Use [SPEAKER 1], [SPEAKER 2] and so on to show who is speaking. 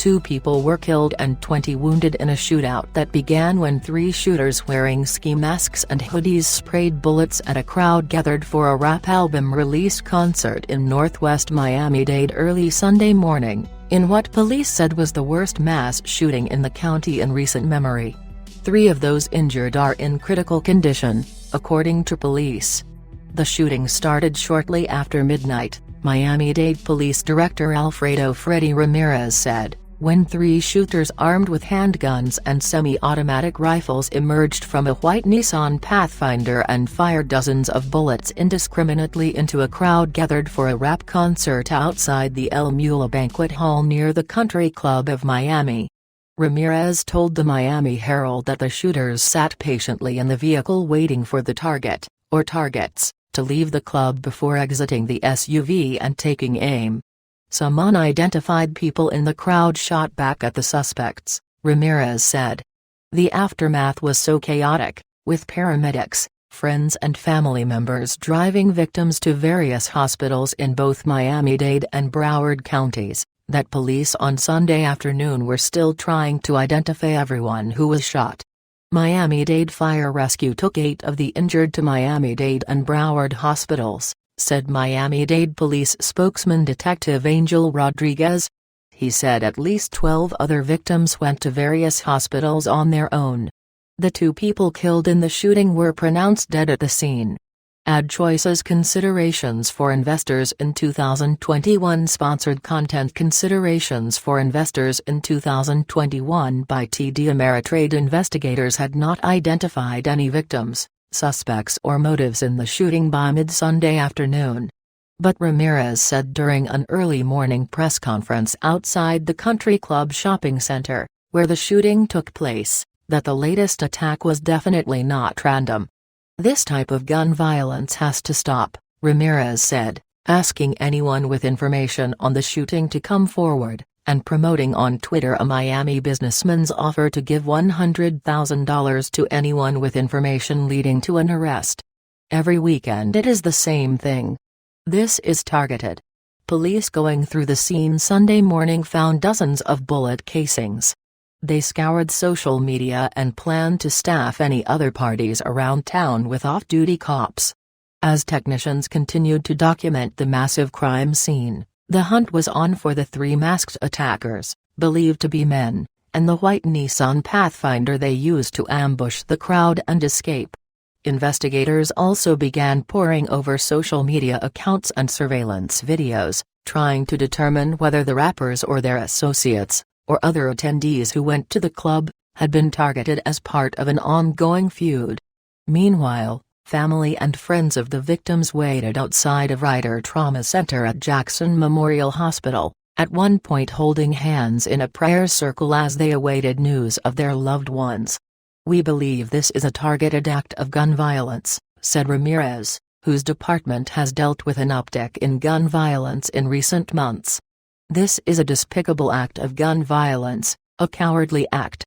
[SPEAKER 1] 2 people were killed and 20 wounded in a shootout that began when 3 shooters wearing ski masks and hoodies sprayed bullets at a crowd gathered for a rap album release concert in northwest Miami-Dade early Sunday morning, in what police said was the worst mass shooting in the county in recent memory. 3 of those injured are in critical condition, according to police. The shooting started shortly after midnight, Miami-Dade Police Director Alfredo "Freddy" Ramirez said, when 3 shooters armed with handguns and semi-automatic rifles emerged from a white Nissan Pathfinder and fired dozens of bullets indiscriminately into a crowd gathered for a rap concert outside the El Mula Banquet Hall near the Country Club of Miami. Ramirez told the Miami Herald that the shooters sat patiently in the vehicle waiting for the target, or targets, to leave the club before exiting the SUV and taking aim. Some unidentified people in the crowd shot back at the suspects, Ramirez said. The aftermath was so chaotic, with paramedics, friends and family members driving victims to various hospitals in both Miami-Dade and Broward counties, that police on Sunday afternoon were still trying to identify everyone who was shot. Miami-Dade Fire Rescue took 8 of the injured to Miami-Dade and Broward hospitals, said Miami-Dade Police spokesman Detective Angel Rodriguez. He said at least 12 other victims went to various hospitals on their own. The 2 people killed in the shooting were pronounced dead at the scene. Ad Choices Considerations for Investors in 2021 sponsored content considerations for investors in 2021 by TD Ameritrade. Investigators had not identified any victims, suspects or motives in the shooting by mid-Sunday afternoon. But Ramirez said during an early morning press conference outside the Country Club shopping center, where the shooting took place, that the latest attack was definitely not random. This type of gun violence has to stop, Ramirez said, asking anyone with information on the shooting to come forward, and promoting on Twitter a Miami businessman's offer to give $100,000 to anyone with information leading to an arrest. Every weekend it is the same thing. This is targeted. Police going through the scene Sunday morning found dozens of bullet casings. They scoured social media and planned to staff any other parties around town with off-duty cops. As technicians continued to document the massive crime scene, the hunt was on for the 3 masked attackers, believed to be men, and the white Nissan Pathfinder they used to ambush the crowd and escape. Investigators also began poring over social media accounts and surveillance videos, trying to determine whether the rappers or their associates, or other attendees who went to the club, had been targeted as part of an ongoing feud. Meanwhile, family and friends of the victims waited outside of Ryder Trauma Center at Jackson Memorial Hospital, at one point holding hands in a prayer circle as they awaited news of their loved ones. We believe this is a targeted act of gun violence, said Ramirez, whose department has dealt with an uptick in gun violence in recent months. This is a despicable act of gun violence, a cowardly act,